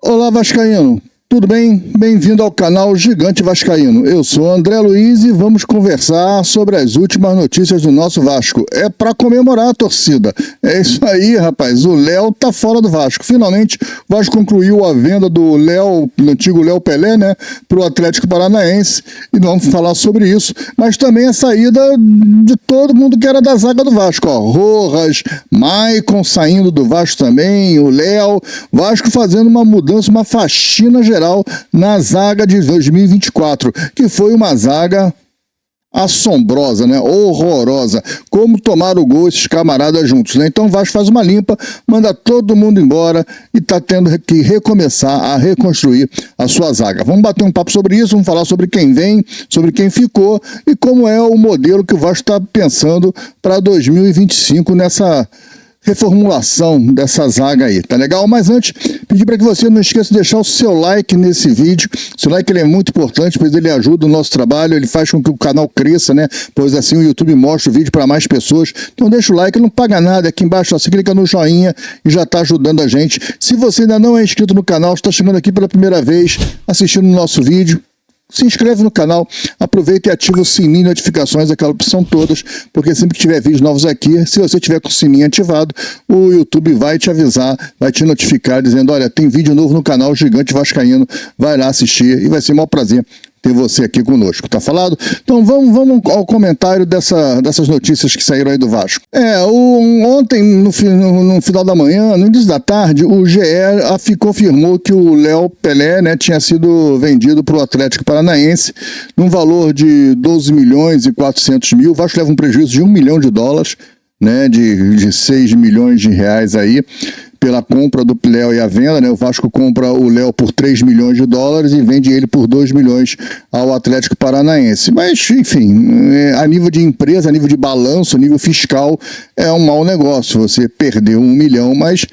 Olá, vascaíno. Tudo bem? Bem-vindo ao canal Gigante Vascaíno. Eu sou André Luiz e vamos conversar sobre as últimas notícias do nosso Vasco. É para comemorar a torcida. É isso aí, rapaz. O Léo tá fora do Vasco. Finalmente, o Vasco concluiu a venda do Léo, do antigo Léo Pelé, né, para o Atlético Paranaense. E vamos falar sobre isso. Mas também a saída de todo mundo que era da zaga do Vasco. Ó, Rojas, Maicon saindo do Vasco também, o Léo. Vasco fazendo uma mudança, uma faxina geral na zaga de 2024, que foi uma zaga assombrosa, né? Horrorosa. Como tomaram o gol esses camaradas juntos, né? Então o Vasco faz uma limpa, manda todo mundo embora e tá tendo que recomeçar a reconstruir a sua zaga. Vamos bater um papo sobre isso, vamos falar sobre quem vem, sobre quem ficou e como é o modelo que o Vasco está pensando para 2025 nessa reformulação dessa zaga aí, tá legal? Mas antes, pedir para que você não esqueça de deixar o seu like nesse vídeo. O seu like ele é muito importante, pois ele ajuda o nosso trabalho, ele faz com que o canal cresça, né? Pois assim o YouTube mostra o vídeo para mais pessoas. Então deixa o like, não paga nada. Aqui embaixo você clica no joinha e já tá ajudando a gente. Se você ainda não é inscrito no canal, está chegando aqui pela primeira vez, assistindo o nosso vídeo, se inscreve no canal, aproveita e ativa o sininho de notificações, aquela opção todas, porque sempre que tiver vídeos novos aqui, se você tiver com o sininho ativado, o YouTube vai te avisar, vai te notificar, dizendo, olha, tem vídeo novo no canal Gigante Vascaíno, vai lá assistir e vai ser um maior prazer ter você aqui conosco, tá falado? Então vamos ao comentário dessas notícias que saíram aí do Vasco. Ontem, no final da manhã, no início da tarde, o GE confirmou que o Léo Pelé, né, tinha sido vendido para o Atlético Paranaense num valor de 12 milhões e 400 mil. O Vasco leva um prejuízo de $1 milhão, né, de 6 milhões de reais aí, pela compra do Léo e a venda, né? O Vasco compra o Léo por $3 milhões e vende ele por 2 milhões ao Atlético Paranaense. Mas, enfim, a nível de empresa, a nível de balanço, a nível fiscal, é um mau negócio. Você perdeu 1 milhão, mas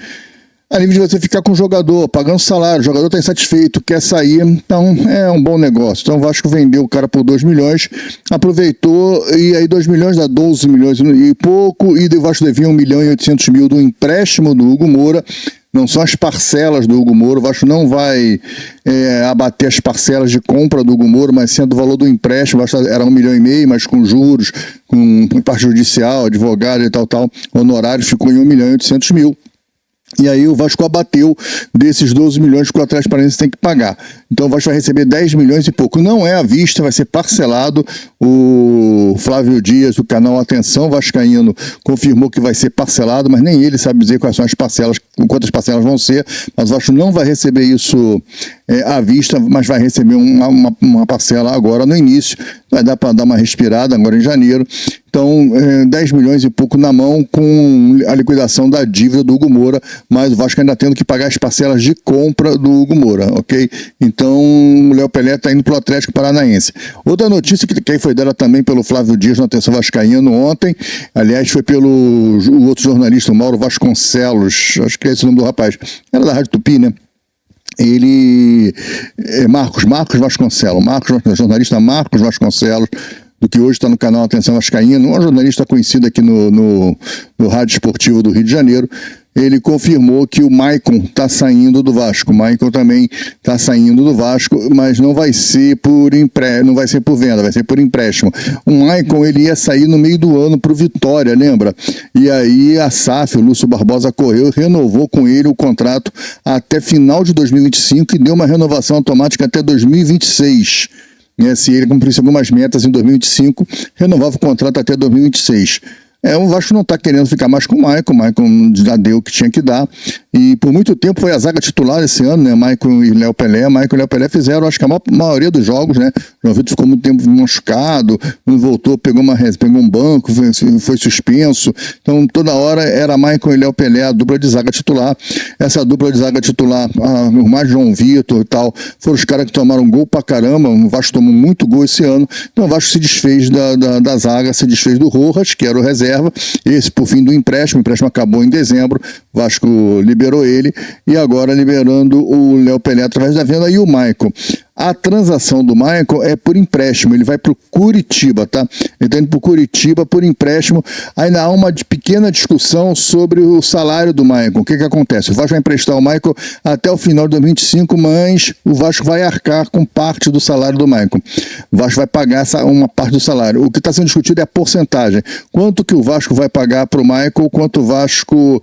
a nível de você ficar com o jogador, pagando salário, o jogador está insatisfeito, quer sair, então é um bom negócio. Então o Vasco vendeu o cara por 2 milhões, aproveitou, e aí 2 milhões dá 12 milhões e pouco, e o Vasco devia 1 milhão e 800 mil do empréstimo do Hugo Moura. Não são as parcelas do Hugo Moura, o Vasco não vai abater as parcelas de compra do Hugo Moura, mas sendo o valor do empréstimo, era 1,5 milhão, mas com juros, com parte judicial, advogado e tal, honorários, ficou em 1 milhão e 800 mil. E aí o Vasco abateu desses 12 milhões que o Atlético Paranaense tem que pagar. Então o Vasco vai receber 10 milhões e pouco. Não é à vista, vai ser parcelado. O Flávio Dias, do canal Atenção Vascaíno, confirmou que vai ser parcelado, mas nem ele sabe dizer quais são as parcelas, quantas parcelas vão ser. Mas o Vasco não vai receber isso à vista, mas vai receber uma parcela agora no início. Vai dar para dar uma respirada agora em janeiro. Então, 10 milhões e pouco na mão com a liquidação da dívida do Hugo Moura, mas o Vasco ainda tendo que pagar as parcelas de compra do Hugo Moura, ok? Então, o Léo Pelé está indo para o Atlético Paranaense. Outra notícia que foi dada também pelo Flávio Dias no Atenção Vascaíno ontem, aliás, foi pelo o outro jornalista, o Mauro Vasconcelos, acho que é esse o nome do rapaz, era da Rádio Tupi, né? Ele, Marcos Vasconcelos, jornalista Marcos Vasconcelos, do que hoje está no canal Atenção Vascaíno, um jornalista conhecido aqui no Rádio Esportivo do Rio de Janeiro. Ele confirmou que o Maicon está saindo do Vasco. O Maicon também está saindo do Vasco, mas não vai ser não vai ser por venda, vai ser por empréstimo. O Maicon, ele ia sair no meio do ano para o Vitória, lembra? E aí a SAF, o Lúcio Barbosa, correu e renovou com ele o contrato até final de 2025 e deu uma renovação automática até 2026. Se ele cumprisse algumas metas em 2025, renovava o contrato até 2026. O Vasco não está querendo ficar mais com o Maicon já deu o que tinha que dar, e por muito tempo foi a zaga titular esse ano, né? Maicon e Léo Pelé. Maicon e Léo Pelé fizeram, acho que a maioria dos jogos, né? O João Vitor ficou muito tempo machucado, não voltou, pegou um banco, foi suspenso, então toda hora era Maicon e Léo Pelé, a dupla de zaga titular. Essa dupla de zaga titular, o mais João Vitor e tal, foram os caras que tomaram gol pra caramba. O Vasco tomou muito gol esse ano, então o Vasco se desfez da zaga, se desfez do Rojas, que era o reserva. Esse por fim do empréstimo, o empréstimo acabou em dezembro, o Vasco liberou ele, e agora liberando o Léo Pelé através da venda e o Maicon. A transação do Maicon é por empréstimo, ele vai para o Curitiba, tá? Ele está indo para o Curitiba por empréstimo. Ainda há uma pequena discussão sobre o salário do Maicon. O que acontece? O Vasco vai emprestar o Maicon até o final de 2025, mas o Vasco vai arcar com parte do salário do Maicon. O Vasco vai pagar uma parte do salário. O que está sendo discutido é a porcentagem. Quanto que o Vasco vai pagar para o Maicon, quanto o Vasco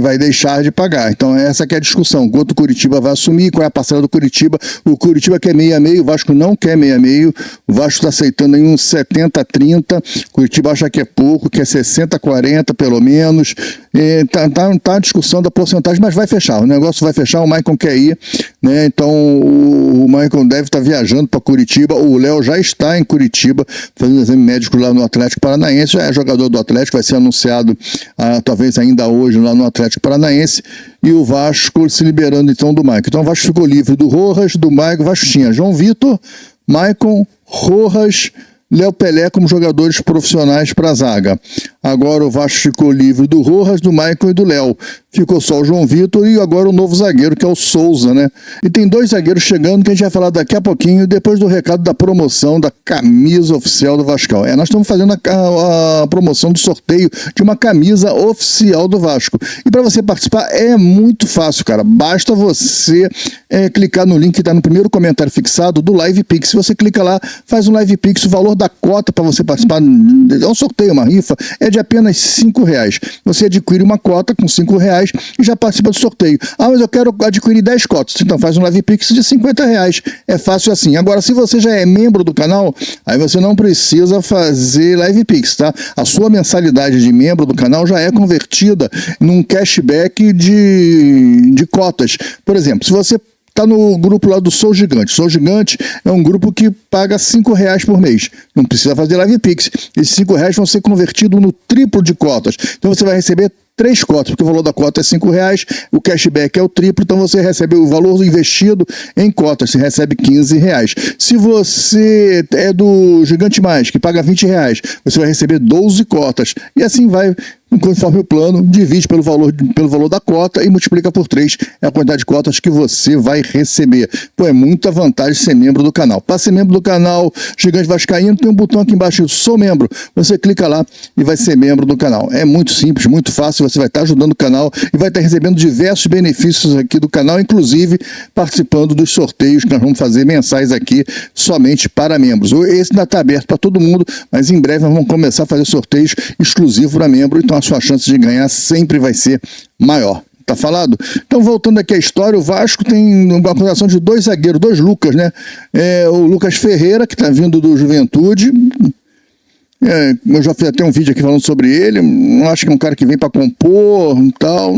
vai deixar de pagar. Então essa que é a discussão. Quanto o Curitiba vai assumir, qual é a parcela do Curitiba. O Curitiba quer meio a meio, o Vasco não quer meio a meio. O Vasco está aceitando em uns 70-30. Curitiba acha que é pouco, que é 60-40 pelo menos. Tá a discussão da porcentagem, mas vai fechar. O negócio vai fechar, o Maicon quer ir, né? Então o Maicon deve estar viajando para Curitiba. O Léo já está em Curitiba, fazendo exame médico lá no Atlético Paranaense. Já é jogador do Atlético, vai ser anunciado talvez ainda hoje lá no Atlético Paranaense. E o Vasco se liberando então do Maicon. Então o Vasco ficou livre do Rojas, do Maicon. O Vasco tinha João Vitor, Maicon, Rojas, Léo Pelé como jogadores profissionais para a zaga. Agora o Vasco ficou livre do Rojas, do Maicon e do Léo. Ficou só o João Vitor e agora o novo zagueiro, que é o Souza, né? E tem 2 zagueiros chegando que a gente vai falar daqui a pouquinho, depois do recado da promoção da camisa oficial do Vascão. Nós estamos fazendo a promoção do sorteio de uma camisa oficial do Vasco. E para você participar é muito fácil, cara. Basta você clicar no link que está no primeiro comentário fixado do Live Pix. Se você clica lá, faz um Live Pix, o valor da cota para você participar, é um sorteio, uma rifa, é de apenas R$5. Você adquire uma cota com R$5 e já participa do sorteio. Mas eu quero adquirir 10 cotas. Então faz um Live Pix de R$50. É fácil assim. Agora, se você já é membro do canal, aí você não precisa fazer Live Pix, tá? A sua mensalidade de membro do canal já é convertida num cashback de cotas. Por exemplo, se você está no grupo lá do Sou Gigante. Sou Gigante é um grupo que paga R$5 por mês. Não precisa fazer Live Pix. Esses R$5 vão ser convertidos no triplo de cotas. Então você vai receber 3 cotas, porque o valor da cota é R$5, o cashback é o triplo, então você recebe o valor investido em cotas, você recebe R$15. Se você é do Gigante Mais, que paga R$20, você vai receber 12 cotas. E assim vai, conforme o plano, divide pelo valor da cota e multiplica por 3 é a quantidade de cotas que você vai receber. Pô, é muita vantagem ser membro do canal. Para ser membro do canal Gigante Vascaíno, tem um botão aqui embaixo, Sou Membro. Você clica lá e vai ser membro do canal. É muito simples, muito fácil, você vai estar ajudando o canal e vai estar recebendo diversos benefícios aqui do canal, inclusive participando dos sorteios que nós vamos fazer mensais aqui, somente para membros. Esse ainda está aberto para todo mundo, mas em breve nós vamos começar a fazer sorteios exclusivos para membro, então a sua chance de ganhar sempre vai ser maior. Tá falado? Então, voltando aqui à história, o Vasco tem uma contratação de 2 zagueiros, 2 Lucas, né? O Lucas Ferreira, que está vindo do Juventude. Eu já fiz até um vídeo aqui falando sobre ele. Não acho que é um cara que vem para compor e tal.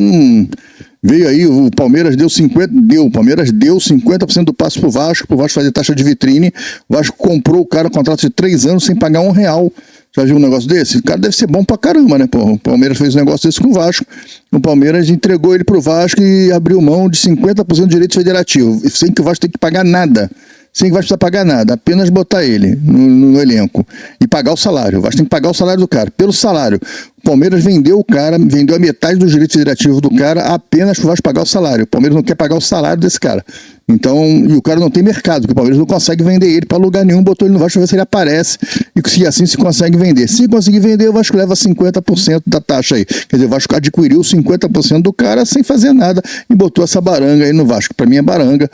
Veio aí, o Palmeiras deu 50% do passe pro Vasco fazer taxa de vitrine. O Vasco comprou o cara, contrato de 3 anos sem pagar R$1. Já viu um negócio desse? O cara deve ser bom pra caramba, né? Pô, o Palmeiras fez um negócio desse com o Vasco. O Palmeiras entregou ele pro Vasco e abriu mão de 50% do direito federativo, sem que o Vasco tenha que pagar nada. Sem que o Vasco precisa pagar nada, apenas botar ele no elenco e pagar o salário. O Vasco tem que pagar o salário do cara. Pelo salário, o Palmeiras vendeu o cara, vendeu a metade do direito federativo do cara apenas para o Vasco pagar o salário. O Palmeiras não quer pagar o salário desse cara. Então, e o cara não tem mercado, porque o Palmeiras não consegue vender ele para lugar nenhum, botou ele no Vasco para ver se ele aparece e se assim se consegue vender. Se conseguir vender, o Vasco leva 50% da taxa aí. Quer dizer, o Vasco adquiriu 50% do cara sem fazer nada e botou essa baranga aí no Vasco. Para mim é baranga.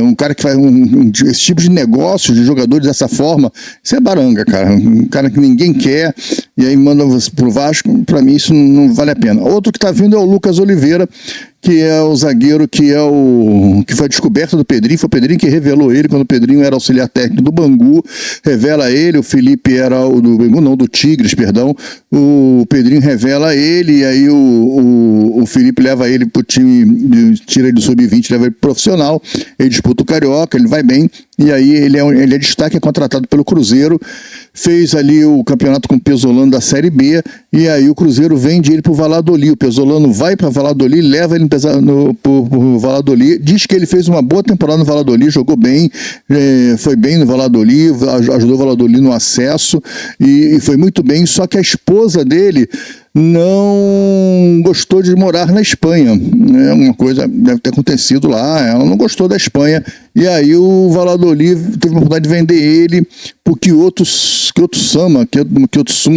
Um cara que faz esse tipo de negócio de jogadores dessa forma, isso é baranga, cara. Um cara que ninguém quer e aí manda pro Vasco, para mim isso não vale a pena. Outro que está vindo é o Lucas Oliveira, que é o zagueiro que foi descoberto do Pedrinho. Foi o Pedrinho que revelou ele quando o Pedrinho era auxiliar técnico do Bangu. Revela ele, o Felipe era o do Bangu, não, do Tigres, perdão. O Pedrinho revela ele, e aí o Felipe leva ele pro time, tira ele do sub-20, leva ele pro profissional. Ele disputa o Carioca, ele vai bem, e aí ele é destaque, é contratado pelo Cruzeiro. Fez ali o campeonato com o Pesolano da Série B, e aí o Cruzeiro vende ele pro Valladolid. O Pesolano vai para Valladolid, leva ele pro Valladolid, diz que ele fez uma boa temporada no Valladolid, jogou bem, foi bem no Valladolid, ajudou o Valladolid no acesso e foi muito bem, só que a esposa dele não gostou de morar na Espanha. Uma coisa deve ter acontecido lá, ela não gostou da Espanha e aí o Valladolid teve a oportunidade de vender ele pro Kyoto Suma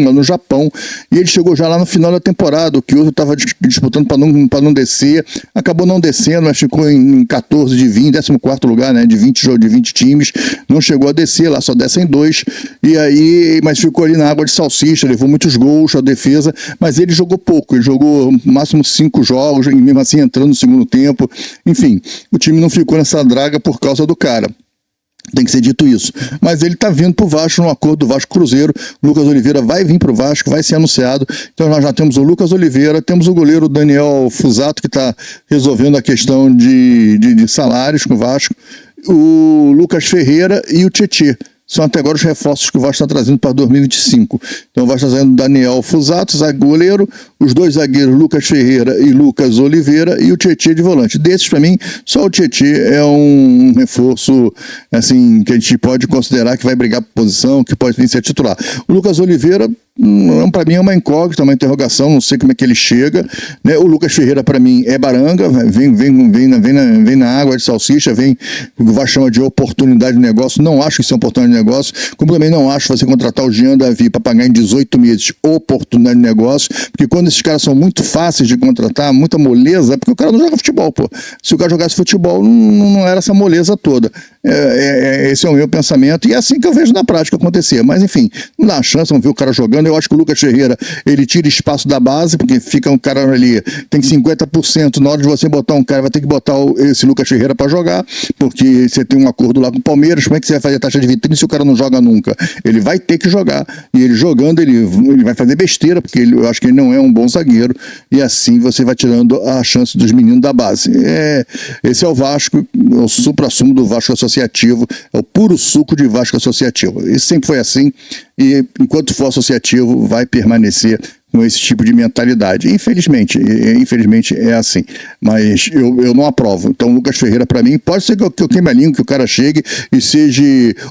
lá no Japão, e ele chegou já lá no final da temporada. O Kyoto estava disputando para não descer, acabou não descendo, mas ficou em 14 de 20, 14º lugar, né, de 20 times, não chegou a descer, lá só descem 2, e aí, mas ficou ali na água de salsicha, levou muitos gols, a defesa, mas ele jogou pouco, ele jogou no máximo 5 jogos, e mesmo assim entrando no segundo tempo, enfim, o time não ficou nessa draga por causa do cara. Tem que ser dito isso. Mas ele está vindo para o Vasco, no acordo do Vasco Cruzeiro. Lucas Oliveira vai vir para o Vasco, vai ser anunciado. Então nós já temos o Lucas Oliveira, temos o goleiro Daniel Fusato, que está resolvendo a questão de salários com o Vasco, o Lucas Ferreira e o Tietê. São até agora os reforços que o Vasco está trazendo para 2025. Então o Vasco está trazendo Daniel Fusato, goleiro, os 2 zagueiros, Lucas Ferreira e Lucas Oliveira, e o Tietê de volante. Desses, para mim, só o Tietê é um reforço assim, que a gente pode considerar que vai brigar por posição, que pode vir ser titular. O Lucas Oliveira, para mim, é uma incógnita, uma interrogação, não sei como é que ele chega, né? O Lucas Ferreira, para mim, é baranga, vem na água de salsicha, vem o que o Vasco chama de oportunidade de negócio. Não acho que isso é oportunidade de negócio, como também não acho você contratar o Jean Davi para pagar em 18 meses oportunidade de negócio, porque quando esses caras são muito fáceis de contratar, muita moleza, é porque o cara não joga futebol, pô. Se o cara jogasse futebol, não era essa moleza toda. Esse é o meu pensamento, e é assim que eu vejo na prática acontecer. Mas enfim, não dá uma chance, vamos ver o cara jogando. Eu acho que o Lucas Ferreira, ele tira espaço da base, porque fica um cara ali, tem 50%, na hora de você botar um cara, vai ter que botar esse Lucas Ferreira para jogar, porque você tem um acordo lá com o Palmeiras. Como é que você vai fazer a taxa de vitrine se o cara não joga nunca? Ele vai ter que jogar, e ele jogando, ele vai fazer besteira, porque eu acho que ele não é um bom zagueiro, e assim você vai tirando a chance dos meninos da base. Esse é o Vasco, o supra-sumo do Vasco associativo, é o puro suco de Vasco associativo. Isso sempre foi assim, e enquanto for associativo vai permanecer com esse tipo de mentalidade. Infelizmente é assim, mas eu não aprovo. Então o Lucas Ferreira, para mim, pode ser que eu queime a língua, que o cara chegue e seja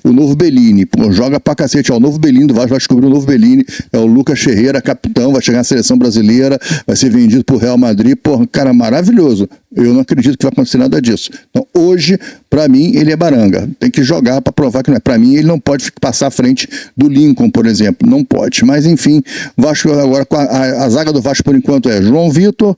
o novo Bellini. Pô, joga pra cacete, o novo Bellini do Vasco, vai descobrir o novo Bellini, é o Lucas Ferreira, capitão, vai chegar na seleção brasileira, vai ser vendido pro Real Madrid. Pô, cara, maravilhoso. Eu não acredito que vai acontecer nada disso. Então hoje, para mim, ele é baranga. Tem que jogar para provar que não é. Para mim, ele não pode passar à frente do Lincoln, por exemplo. Não pode. Mas enfim, Vasco agora, a zaga do Vasco por enquanto é João Vitor,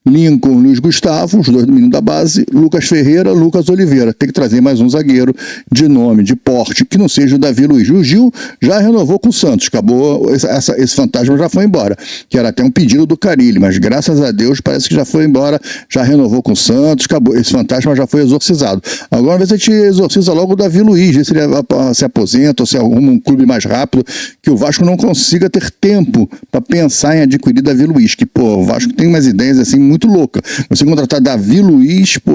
Lincoln, Luiz Gustavo, os 2 do menino da base, Lucas Ferreira, Lucas Oliveira. Tem que trazer mais um zagueiro de nome, de porte, que não seja o Davi Luiz. O Gil já renovou com o Santos, acabou, esse fantasma já foi embora, que era até um pedido do Carille, mas graças a Deus parece que já foi embora, já renovou com o Santos, acabou, esse fantasma já foi exorcizado. Agora a gente exorciza logo o Davi Luiz, vê se ele se aposenta ou se arruma um clube mais rápido, que o Vasco não consiga ter tempo para pensar em adquirir Davi Luiz, que pô, o Vasco tem umas ideias assim muito louca. Você contratar Davi Luiz, pô,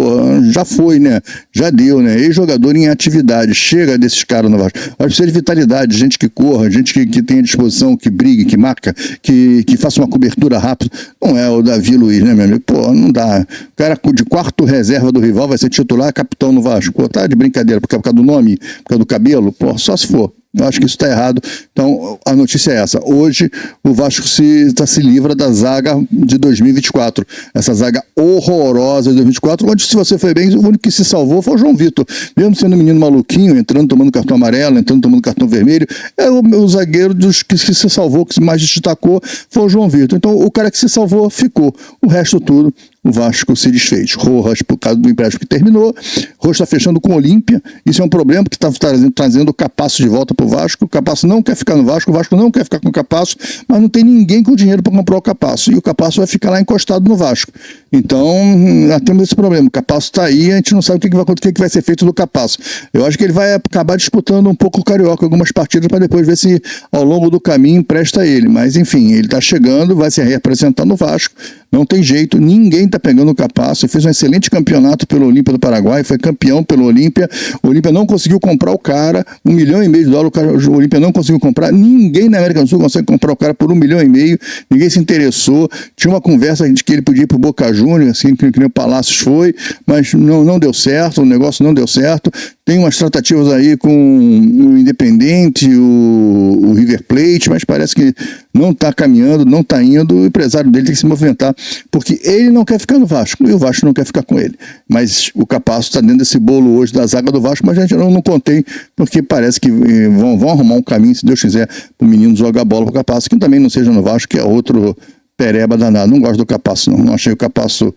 já foi, né? Já deu, né? Ex-jogador em atividade. Chega desses caras no Vasco. Mas precisa de vitalidade, gente que corra, gente que tenha disposição, que brigue, que marca, que faça uma cobertura rápida. Não é o Davi Luiz, né, meu amigo? Pô, não dá. O cara de quarto reserva do rival vai ser titular, capitão no Vasco. Pô, tá de brincadeira, por causa do nome, por causa do cabelo? Pô, só se for. Eu acho que isso está errado. Então, a notícia é essa. Hoje, o Vasco se livra da zaga de 2024. Essa zaga horrorosa de 2024, onde, se você foi bem, o único que se salvou foi o João Vitor. Mesmo sendo um menino maluquinho, entrando, tomando cartão amarelo, entrando, tomando cartão vermelho, é o zagueiro dos que se salvou, que mais destacou, foi o João Vitor. Então, o cara que se salvou ficou. O resto tudo, o Vasco se desfez. Rojas, por causa do empréstimo que terminou. Rojas está fechando com o Olímpia. Isso é um problema, porque está trazendo o Capasso de volta para o Vasco. O Capasso não quer ficar no Vasco, o Vasco não quer ficar com o Capasso, mas não tem ninguém com dinheiro para comprar o Capasso. E o Capasso vai ficar lá encostado no Vasco. Então, nós temos esse problema. O Capasso está aí, a gente não sabe o que vai ser feito do Capasso. Eu acho que ele vai acabar disputando um pouco o Carioca, algumas partidas, para depois ver se ao longo do caminho empresta ele. Mas, enfim, ele está chegando, vai se representar no Vasco. Não tem jeito, ninguém está pegando o Capasso. Ele fez um excelente campeonato pelo Olímpia do Paraguai, foi campeão pelo Olímpia. O Olímpia não conseguiu comprar o cara, $1,5 milhão, o Olímpia não conseguiu comprar. Ninguém na América do Sul consegue comprar o cara por $1,5 milhão. Ninguém se interessou. Tinha uma conversa de que ele podia ir para o Boca Juniors, assim, que nem o Palácios foi, mas não deu certo, o negócio não deu certo. tem umas tratativas aí com o Independente, o River Plate, mas parece que não está caminhando, não está indo, o empresário dele tem que se movimentar, porque ele não quer ficar no Vasco, e o Vasco não quer ficar com ele. Mas o Capasso está dentro desse bolo hoje da zaga do Vasco, mas a gente não contei, porque parece que vão arrumar um caminho, se Deus quiser, para o menino jogar bola para o Capasso, que também não seja no Vasco, que é outro pereba danado. Não gosto do Capasso, não achei o Capasso,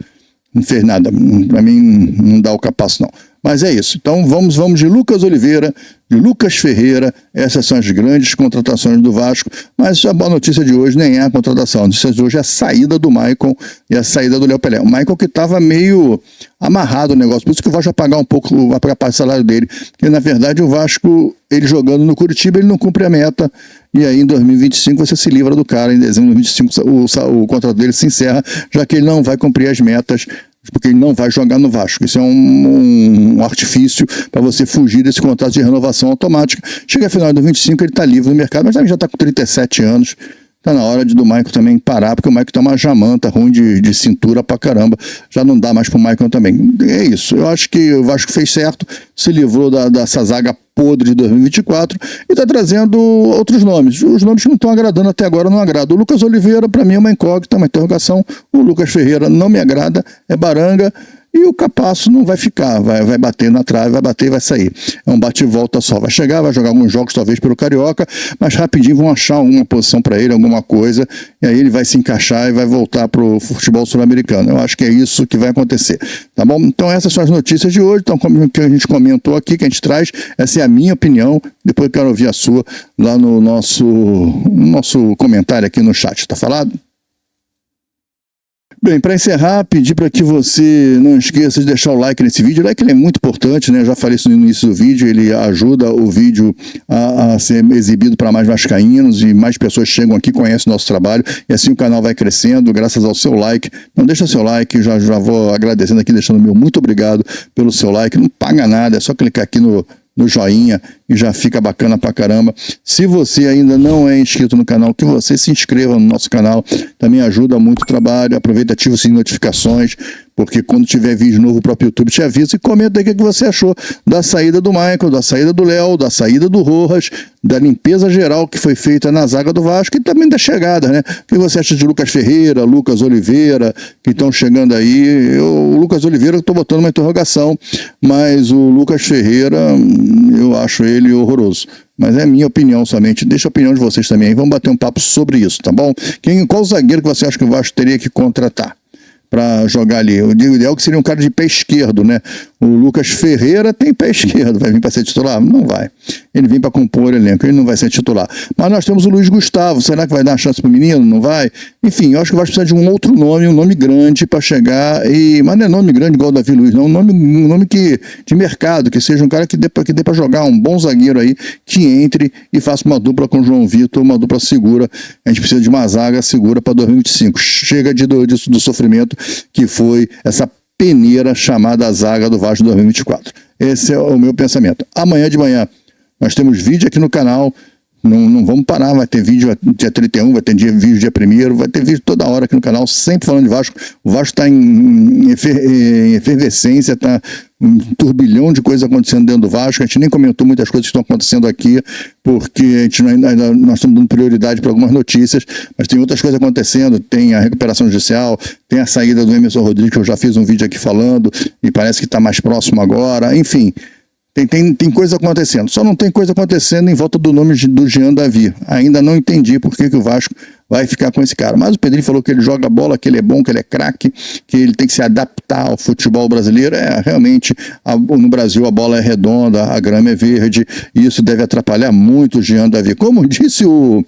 não fez nada, para mim não dá o Capasso não. Mas é isso, então vamos de Lucas Oliveira, de Lucas Ferreira, essas são as grandes contratações do Vasco, mas a boa notícia de hoje nem é a contratação, a notícia de hoje é a saída do Maicon e a saída do Léo Pelé. O Maicon que estava meio amarrado o negócio, por isso que o Vasco vai pagar um pouco, vai pagar parte do salário dele, porque na verdade o Vasco, ele jogando no Curitiba, ele não cumpre a meta, e aí em 2025 você se livra do cara, em dezembro de 2025 o contrato dele se encerra, já que ele não vai cumprir as metas, porque ele não vai jogar no Vasco. Isso é um artifício para você fugir desse contrato de renovação automática. Chega a final de 2025, ele está livre no mercado, mas também já está com 37 anos. Está na hora do Maicon também parar, porque o Maicon tá uma jamanta ruim de cintura pra caramba. Já não dá mais pro Maicon também. É isso. Eu acho que o Vasco fez certo, se livrou dessa zaga podre de 2024 e está trazendo outros nomes. Os nomes que não estão agradando até agora não agradam. O Lucas Oliveira, para mim, é uma incógnita, uma interrogação. O Lucas Ferreira não me agrada, é baranga. E o Capasso não vai ficar, vai bater na trave, vai bater e vai sair. É um bate e volta só. Vai chegar, vai jogar alguns jogos, talvez pelo Carioca, mas rapidinho vão achar alguma posição para ele, alguma coisa, e aí ele vai se encaixar e vai voltar para o futebol sul-americano. Eu acho que é isso que vai acontecer. Tá bom? Então essas são as notícias de hoje. Então, como que a gente comentou aqui, que a gente traz, essa é a minha opinião. Depois eu quero ouvir a sua lá no nosso comentário aqui no chat. Tá falado? Bem, para encerrar, pedir para que você não esqueça de deixar o like nesse vídeo. O like ele é muito importante, né? Eu já falei isso no início do vídeo, ele ajuda o vídeo a ser exibido para mais vascaínos e mais pessoas chegam aqui, conhecem o nosso trabalho e assim o canal vai crescendo graças ao seu like. Então deixa seu like, já vou agradecendo aqui, deixando o meu muito obrigado pelo seu like. Não paga nada, é só clicar aqui no joinha e já fica bacana pra caramba. Se você ainda não é inscrito no canal, que você se inscreva no nosso canal, também ajuda muito o trabalho. Aproveita, ativa as notificações, porque quando tiver vídeo novo o próprio YouTube te avisa, e comenta aí o que você achou da saída do Michael, da saída do Léo, da saída do Rojas, da limpeza geral que foi feita na zaga do Vasco e também da chegada, né? O que você acha de Lucas Ferreira, Lucas Oliveira, que estão chegando aí? O Lucas Oliveira eu estou botando uma interrogação, mas o Lucas Ferreira eu acho ele horroroso. Mas é minha opinião somente. Deixa a opinião de vocês também aí. Vamos bater um papo sobre isso, tá bom? Qual zagueiro que você acha que o Vasco teria que contratar para jogar ali? O ideal que seria um cara de pé esquerdo, né? O Lucas Ferreira tem pé esquerdo, vai vir para ser titular? Não vai. Ele vem para compor o elenco, ele não vai ser titular. Mas nós temos o Luiz Gustavo, será que vai dar uma chance para o menino? Não vai? Enfim, eu acho que vai precisar de um outro nome, um nome grande para chegar, mas não é nome grande igual o Davi Luiz, não, um nome de mercado, que seja um cara que dê para jogar, um bom zagueiro aí, que entre e faça uma dupla com o João Vitor, uma dupla segura. A gente precisa de uma zaga segura para 2025. Chega do sofrimento que foi essa peneira chamada zaga do Vasco 2024. Esse é o meu pensamento. Amanhã de manhã nós temos vídeo aqui no canal, não vamos parar, vai ter vídeo dia 31, vai ter vídeo dia 1º, vai ter vídeo toda hora aqui no canal, sempre falando de Vasco. O Vasco está em efervescência, está um turbilhão de coisas acontecendo dentro do Vasco. A gente nem comentou muitas coisas que estão acontecendo aqui, porque nós estamos dando prioridade para algumas notícias, mas tem outras coisas acontecendo, tem a recuperação judicial, tem a saída do Emerson Rodrigues, que eu já fiz um vídeo aqui falando, e parece que está mais próximo agora, enfim. Tem coisa acontecendo, só não tem coisa acontecendo em volta do nome do Jean Davi. Ainda não entendi por que o Vasco vai ficar com esse cara. Mas o Pedrinho falou que ele joga bola, que ele é bom, que ele é craque, que ele tem que se adaptar ao futebol brasileiro. Realmente, no Brasil a bola é redonda, a grama é verde, e isso deve atrapalhar muito o Jean Davi. Como disse o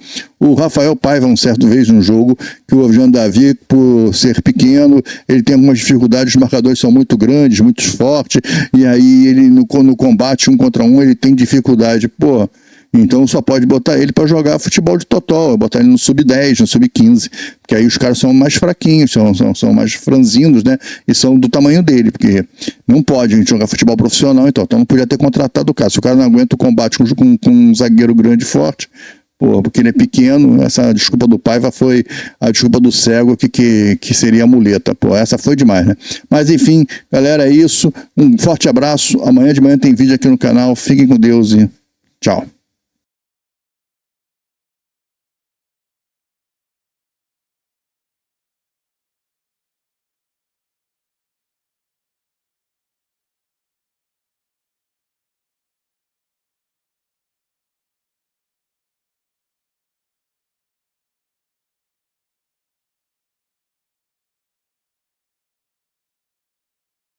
Rafael Paiva um certo vez no jogo, que o Jean Davi, por ser pequeno, ele tem algumas dificuldades, os marcadores são muito grandes, muito fortes, e aí ele no combate 1 contra 1 ele tem dificuldade. Pô, então só pode botar ele para jogar futebol de totó, botar ele no sub-10, no sub-15, porque aí os caras são mais fraquinhos, são mais franzinos, né? E são do tamanho dele, porque não pode a gente jogar futebol profissional, então não podia ter contratado o cara. Se o cara não aguenta o combate com um zagueiro grande e forte, Pô, porque ele é pequeno, essa desculpa do Paiva foi a desculpa do cego que seria a muleta. Pô, essa foi demais, né? Mas enfim, galera, é isso. Um forte abraço. Amanhã de manhã tem vídeo aqui no canal. Fiquem com Deus e tchau.